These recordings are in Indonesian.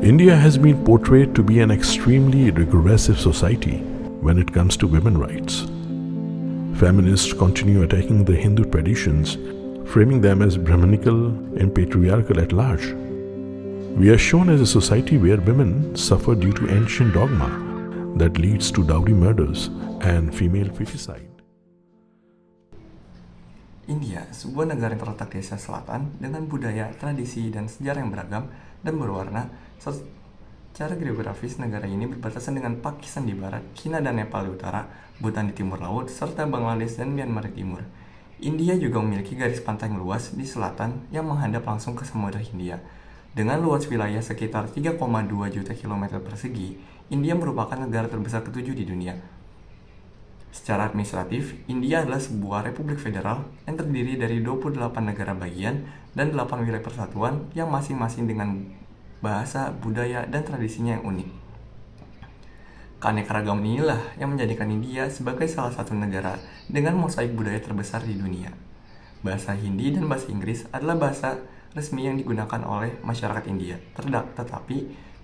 India has been portrayed to be an extremely regressive society when it comes to women rights. Feminists continue attacking the Hindu traditions, framing them as Brahmanical and patriarchal at large. We are shown as a society where women suffer due to ancient dogma that leads to dowry murders and female feticide. India, sebuah negara yang terletak di Asia Selatan dengan budaya, tradisi, dan sejarah yang beragam dan berwarna. Secara geografis, negara ini berbatasan dengan Pakistan di barat, China dan Nepal di utara, Bhutan di timur laut, serta Bangladesh dan Myanmar di timur. India juga memiliki garis pantai yang luas di selatan yang menghadap langsung ke Samudra Hindia. Dengan luas wilayah sekitar 3,2 juta kilometer persegi, India merupakan negara terbesar ketujuh di dunia. Secara administratif, India adalah sebuah republik federal yang terdiri dari 28 negara bagian dan 8 wilayah persatuan yang masing-masing dengan bahasa, budaya, dan tradisinya yang unik. Keanekaragaman inilah yang menjadikan India sebagai salah satu negara dengan mosaik budaya terbesar di dunia. Bahasa Hindi dan bahasa Inggris adalah bahasa resmi yang digunakan oleh masyarakat India, tetapi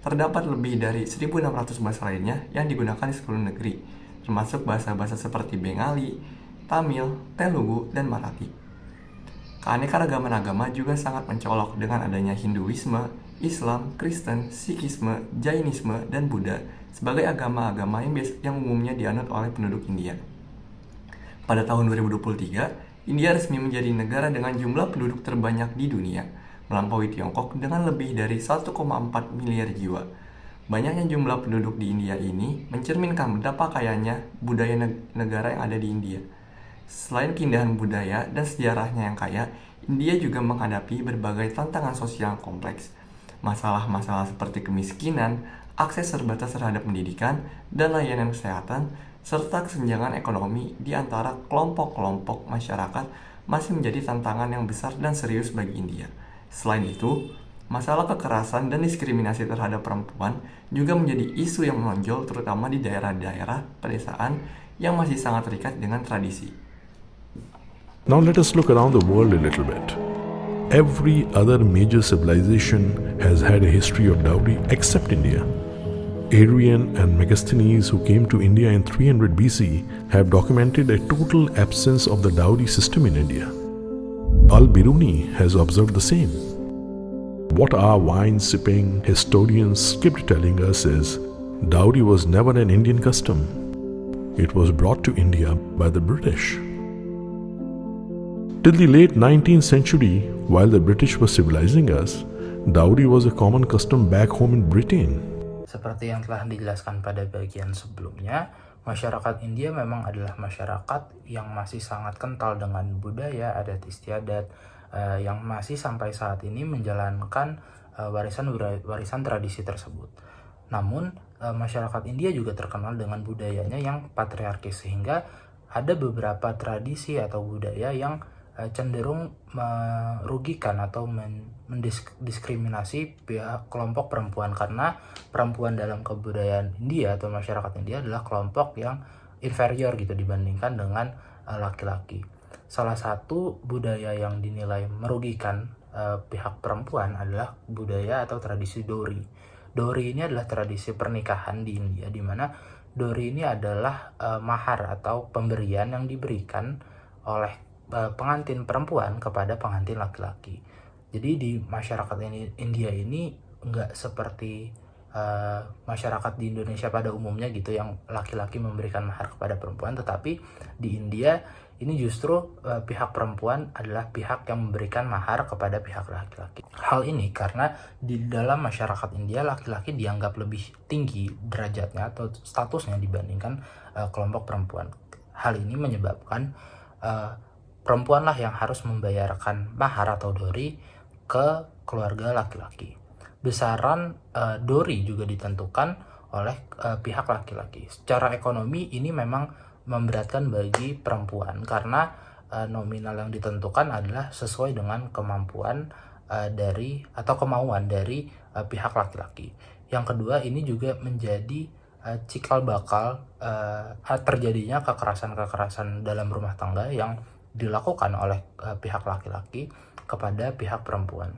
terdapat lebih dari 1.600 bahasa lainnya yang digunakan di seluruh negeri, termasuk bahasa-bahasa seperti Bengali, Tamil, Telugu, dan Marathi. Keanekaragaman agama juga sangat mencolok dengan adanya Hinduisme, Islam, Kristen, Sikhisme, Jainisme, dan Buddha sebagai agama-agama yang umumnya dianut oleh penduduk India. Pada tahun 2023, India resmi menjadi negara dengan jumlah penduduk terbanyak di dunia, melampaui Tiongkok dengan lebih dari 1,4 miliar jiwa. Banyaknya jumlah penduduk di India ini mencerminkan betapa kayanya budaya negara yang ada di India. Selain keindahan budaya dan sejarahnya yang kaya, India juga menghadapi berbagai tantangan sosial yang kompleks. Masalah-masalah seperti kemiskinan, akses terbatas terhadap pendidikan dan layanan kesehatan, serta kesenjangan ekonomi di antara kelompok-kelompok masyarakat masih menjadi tantangan yang besar dan serius bagi India. Selain itu, masalah kekerasan dan diskriminasi terhadap perempuan juga menjadi isu yang menonjol terutama di daerah-daerah pedesaan yang masih sangat terikat dengan tradisi. Now let us look around the world a little bit. Every other major civilization has had a history of dowry except India. Aryan and Megasthenes, who came to India in 300 BC, have documented a total absence of the dowry system in India. Al-Biruni has observed the same. What our wine-sipping historians skipped telling us is, dowry was never an Indian custom. It was brought to India by the British. Till the late 19th century, while the British were civilizing us, dowry was a common custom back home in Britain. Seperti yang telah dijelaskan pada bagian sebelumnya, masyarakat India memang adalah masyarakat yang masih sangat kental dengan budaya, adat istiadat, yang masih sampai saat ini menjalankan warisan tradisi tersebut. Namun, masyarakat India juga terkenal dengan budayanya yang patriarkis, sehingga ada beberapa tradisi atau budaya yang cenderung merugikan atau mendiskriminasi pihak kelompok perempuan, karena perempuan dalam kebudayaan India atau masyarakat India adalah kelompok yang inferior gitu dibandingkan dengan laki-laki. Salah satu budaya yang dinilai merugikan pihak perempuan adalah budaya atau tradisi dowry. Dowry ini adalah tradisi pernikahan di India, di mana dowry ini adalah mahar atau pemberian yang diberikan oleh pengantin perempuan kepada pengantin laki-laki. Jadi di masyarakat India ini nggak seperti masyarakat di Indonesia pada umumnya gitu, yang laki-laki memberikan mahar kepada perempuan, tetapi di India ini justru pihak perempuan adalah pihak yang memberikan mahar kepada pihak laki-laki. Hal ini karena di dalam masyarakat India laki-laki dianggap lebih tinggi derajatnya atau statusnya dibandingkan kelompok perempuan. Hal ini menyebabkan perempuanlah yang harus membayarkan mahar atau dowry ke keluarga laki-laki. Besaran dowry juga ditentukan oleh pihak laki-laki. Secara ekonomi ini memang memberatkan bagi perempuan karena nominal yang ditentukan adalah sesuai dengan kemampuan kemauan dari pihak laki-laki. Yang kedua, ini juga menjadi cikal bakal terjadinya kekerasan-kekerasan dalam rumah tangga yang dilakukan oleh pihak laki-laki kepada pihak perempuan.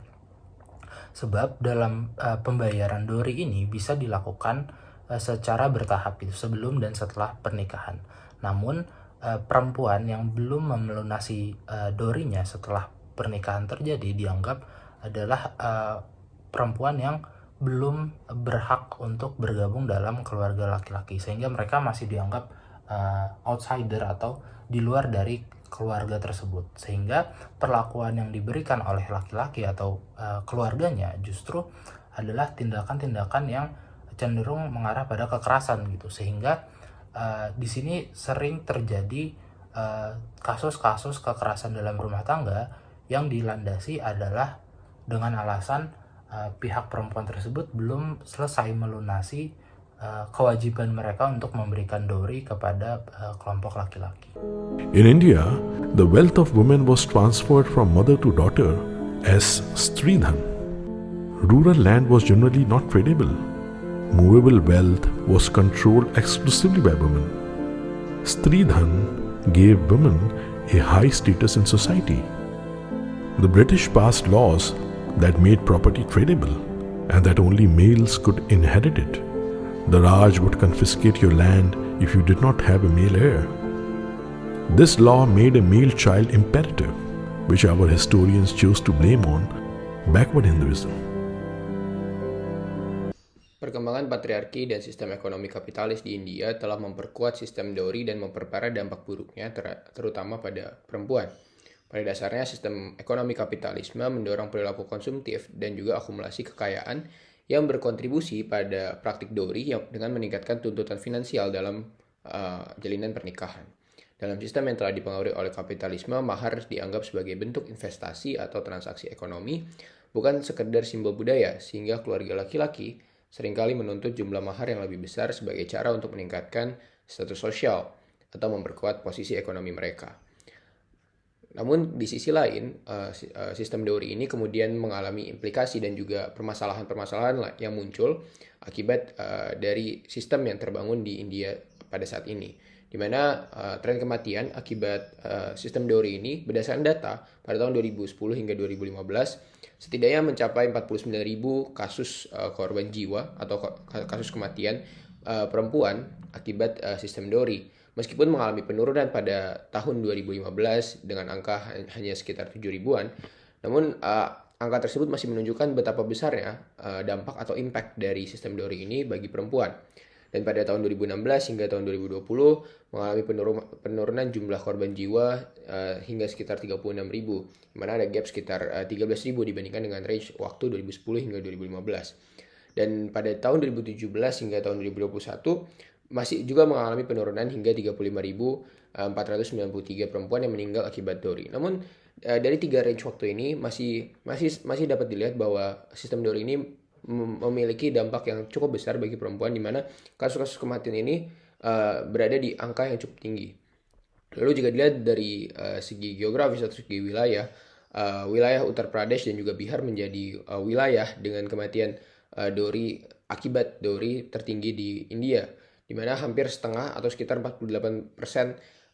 Sebab dalam pembayaran dowry ini bisa dilakukan secara bertahap gitu, sebelum dan setelah pernikahan. Namun perempuan yang belum melunasi dowry-nya setelah pernikahan terjadi dianggap adalah perempuan yang belum berhak untuk bergabung dalam keluarga laki-laki, sehingga mereka masih dianggap outsider atau di luar dari keluarga tersebut, sehingga perlakuan yang diberikan oleh laki-laki atau keluarganya justru adalah tindakan-tindakan yang cenderung mengarah pada kekerasan gitu, sehingga di sini sering terjadi kasus-kasus kekerasan dalam rumah tangga yang dilandasi adalah dengan alasan pihak perempuan tersebut belum selesai melunasi kewajiban mereka untuk memberikan dowry kepada kelompok laki-laki. In India, the wealth of women was transferred from mother to daughter as Stridhan. Rural land was generally not tradable. Movable wealth was controlled exclusively by women. Stridhan gave women a high status in society. The British passed laws that made property tradable and that only males could inherit it. The Raj would confiscate your land if you did not have a male heir. This law made a male child imperative, which our historians chose to blame on backward Hinduism. Perkembangan patriarki dan sistem ekonomi kapitalis di India telah memperkuat sistem dowry dan memperparah dampak buruknya terutama pada perempuan. Pada dasarnya, sistem ekonomi kapitalisme mendorong perilaku konsumtif dan juga akumulasi kekayaan yang berkontribusi pada praktik dowry dengan meningkatkan tuntutan finansial dalam jalinan pernikahan. Dalam sistem yang telah dipengaruhi oleh kapitalisme, mahar dianggap sebagai bentuk investasi atau transaksi ekonomi, bukan sekedar simbol budaya, sehingga keluarga laki-laki seringkali menuntut jumlah mahar yang lebih besar sebagai cara untuk meningkatkan status sosial atau memperkuat posisi ekonomi mereka. Namun di sisi lain, sistem dowry ini kemudian mengalami implikasi dan juga permasalahan-permasalahan yang muncul akibat dari sistem yang terbangun di India pada saat ini, di mana tren kematian akibat sistem dowry ini berdasarkan data pada tahun 2010 hingga 2015 setidaknya mencapai 49.000 kasus korban jiwa atau kasus kematian perempuan akibat sistem dowry. Meskipun mengalami penurunan pada tahun 2015 dengan angka hanya sekitar 7.000-an, namun angka tersebut masih menunjukkan betapa besarnya dampak atau impact dari sistem dowry ini bagi perempuan. Dan pada tahun 2016 hingga tahun 2020 mengalami penurunan jumlah korban jiwa hingga sekitar 36.000, di mana ada gap sekitar 13.000 dibandingkan dengan range waktu 2010 hingga 2015. Dan pada tahun 2017 hingga tahun 2021 masih juga mengalami penurunan hingga 35.493 perempuan yang meninggal akibat dowry. Namun dari tiga range waktu ini masih dapat dilihat bahwa sistem dowry ini memiliki dampak yang cukup besar bagi perempuan, di mana kasus-kasus kematian ini berada di angka yang cukup tinggi. Lalu jika dilihat dari segi geografis atau segi wilayah, wilayah Uttar Pradesh dan juga Bihar menjadi wilayah dengan kematian dowry akibat dowry tertinggi di India, di mana hampir setengah atau sekitar 48%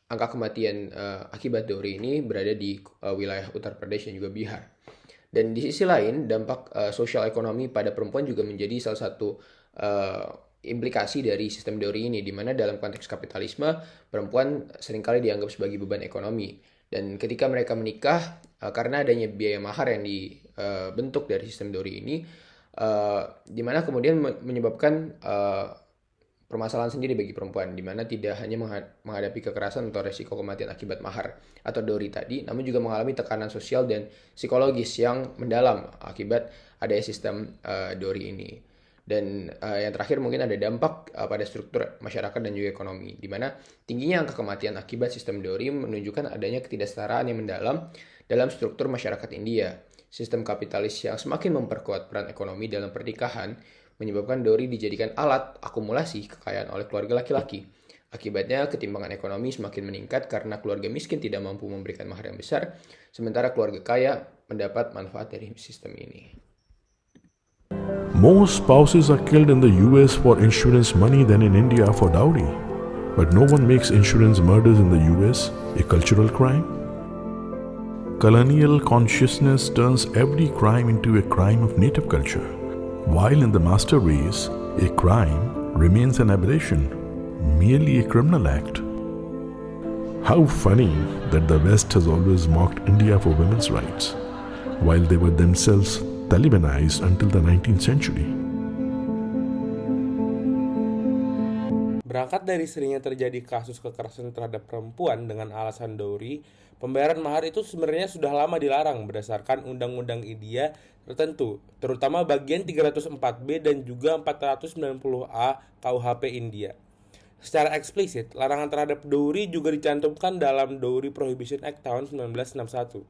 angka kematian akibat dowry ini berada di wilayah Uttar Pradesh dan juga Bihar. Dan di sisi lain, dampak sosial ekonomi pada perempuan juga menjadi salah satu implikasi dari sistem dowry ini, di mana dalam konteks kapitalisme, perempuan seringkali dianggap sebagai beban ekonomi. Dan ketika mereka menikah, karena adanya biaya mahar yang dibentuk dari sistem dowry ini, di mana kemudian menyebabkan permasalahan sendiri bagi perempuan, di mana tidak hanya menghadapi kekerasan atau resiko kematian akibat mahar atau dowry tadi, namun juga mengalami tekanan sosial dan psikologis yang mendalam akibat adanya sistem dowry ini. Dan yang terakhir mungkin ada dampak pada struktur masyarakat dan juga ekonomi, di mana tingginya angka kematian akibat sistem dowry menunjukkan adanya ketidaksetaraan yang mendalam dalam struktur masyarakat India. Sistem kapitalis yang semakin memperkuat peran ekonomi dalam pernikahan menyebabkan dowry dijadikan alat akumulasi kekayaan oleh keluarga laki-laki. Akibatnya, ketimpangan ekonomi semakin meningkat karena keluarga miskin tidak mampu memberikan mahar yang besar, sementara keluarga kaya mendapat manfaat dari sistem ini. More spouses are killed in the US for insurance money than in India for dowry. But no one makes insurance murders in the US a cultural crime. colonial consciousness turns every crime into a crime of native culture, while in the master race, a crime remains an aberration, merely a criminal act. How funny that the West has always mocked India for women's rights, while they were themselves Talibanized until the 19th century. Berangkat dari seringnya terjadi kasus kekerasan terhadap perempuan dengan alasan dowry, pembayaran mahar itu sebenarnya sudah lama dilarang berdasarkan undang-undang India tertentu, terutama bagian 304B dan juga 490A KUHP India. Secara eksplisit, larangan terhadap dowry juga dicantumkan dalam Dowry Prohibition Act tahun 1961.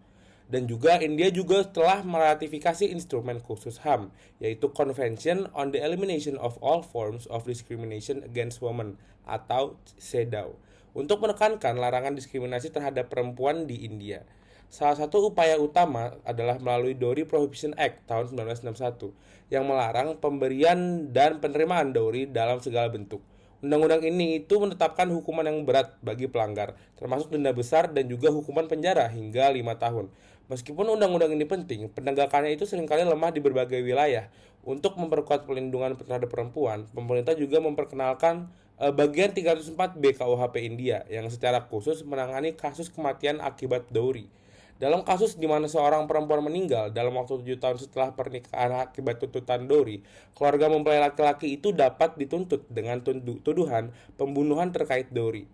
Dan juga India juga telah meratifikasi instrumen khusus HAM, yaitu Convention on the Elimination of All Forms of Discrimination Against Women atau CEDAW, untuk menekankan larangan diskriminasi terhadap perempuan di India. Salah satu upaya utama adalah melalui Dowry Prohibition Act tahun 1961 yang melarang pemberian dan penerimaan dowry dalam segala bentuk. Undang-undang ini itu menetapkan hukuman yang berat bagi pelanggar, termasuk denda besar dan juga hukuman penjara hingga 5 tahun. Meskipun undang-undang ini penting, penegakannya itu seringkali lemah di berbagai wilayah. Untuk memperkuat pelindungan terhadap perempuan, pemerintah juga memperkenalkan bagian 304B KUHP India yang secara khusus menangani kasus kematian akibat dowry. Dalam kasus di mana seorang perempuan meninggal dalam waktu 7 tahun setelah pernikahan akibat tuntutan dowry, keluarga mempelai laki-laki itu dapat dituntut dengan tuduhan pembunuhan terkait dowry.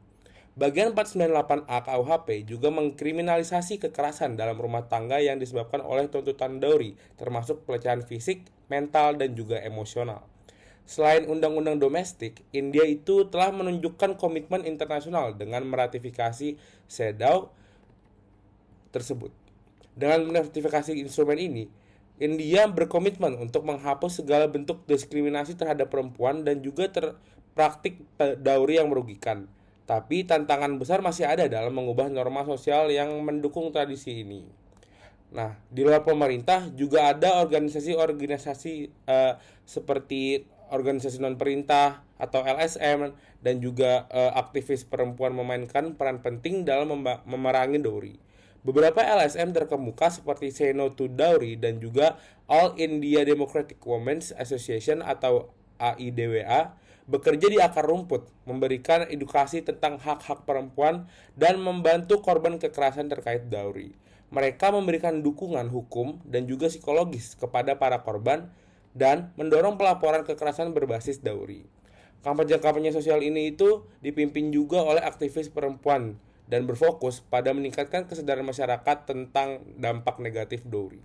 Bagian 498A KUHP juga mengkriminalisasi kekerasan dalam rumah tangga yang disebabkan oleh tuntutan dowry, termasuk pelecehan fisik, mental, dan juga emosional. Selain undang-undang domestik, India itu telah menunjukkan komitmen internasional dengan meratifikasi CEDAW tersebut. Dengan meratifikasi instrumen ini, India berkomitmen untuk menghapus segala bentuk diskriminasi terhadap perempuan dan juga praktik dowry yang merugikan. Tapi tantangan besar masih ada dalam mengubah norma sosial yang mendukung tradisi ini. Nah, di luar pemerintah juga ada organisasi-organisasi seperti organisasi non-pemerintah atau LSM dan juga aktivis perempuan memainkan peran penting dalam memerangi dowry. Beberapa LSM terkemuka seperti Say No to Dowry dan juga All India Democratic Women's Association atau AIDWA bekerja di akar rumput, memberikan edukasi tentang hak-hak perempuan dan membantu korban kekerasan terkait dowry. Mereka memberikan dukungan hukum dan juga psikologis kepada para korban dan mendorong pelaporan kekerasan berbasis dowry. Kampanye-kampanye sosial ini itu dipimpin juga oleh aktivis perempuan dan berfokus pada meningkatkan kesadaran masyarakat tentang dampak negatif dowry.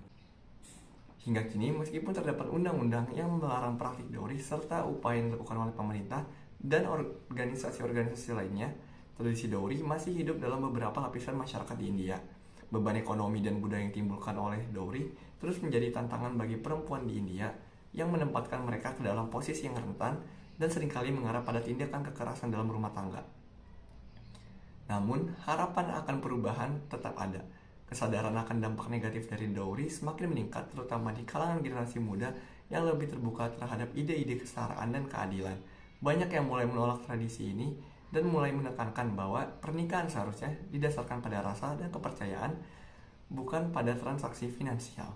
Hingga kini, meskipun terdapat undang-undang yang melarang praktik dowry serta upaya yang dilakukan oleh pemerintah dan organisasi-organisasi lainnya, tradisi dowry masih hidup dalam beberapa lapisan masyarakat di India. Beban ekonomi dan budaya yang ditimbulkan oleh dowry terus menjadi tantangan bagi perempuan di India yang menempatkan mereka ke dalam posisi yang rentan dan seringkali mengarah pada tindakan kekerasan dalam rumah tangga. Namun, harapan akan perubahan tetap ada. Kesadaran akan dampak negatif dari dowry semakin meningkat, terutama di kalangan generasi muda yang lebih terbuka terhadap ide-ide kesetaraan dan keadilan. Banyak yang mulai menolak tradisi ini dan mulai menekankan bahwa pernikahan seharusnya didasarkan pada rasa dan kepercayaan, bukan pada transaksi finansial.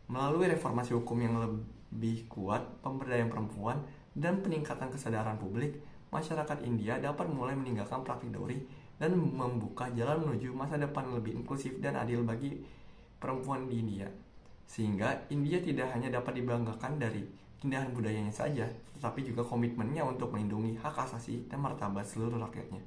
Melalui reformasi hukum yang lebih kuat, pemberdayaan perempuan, dan peningkatan kesadaran publik, masyarakat India dapat mulai meninggalkan praktik dowry dan membuka jalan menuju masa depan lebih inklusif dan adil bagi perempuan di India. Sehingga India tidak hanya dapat dibanggakan dari keindahan budayanya saja, tetapi juga komitmennya untuk melindungi hak asasi dan martabat seluruh rakyatnya.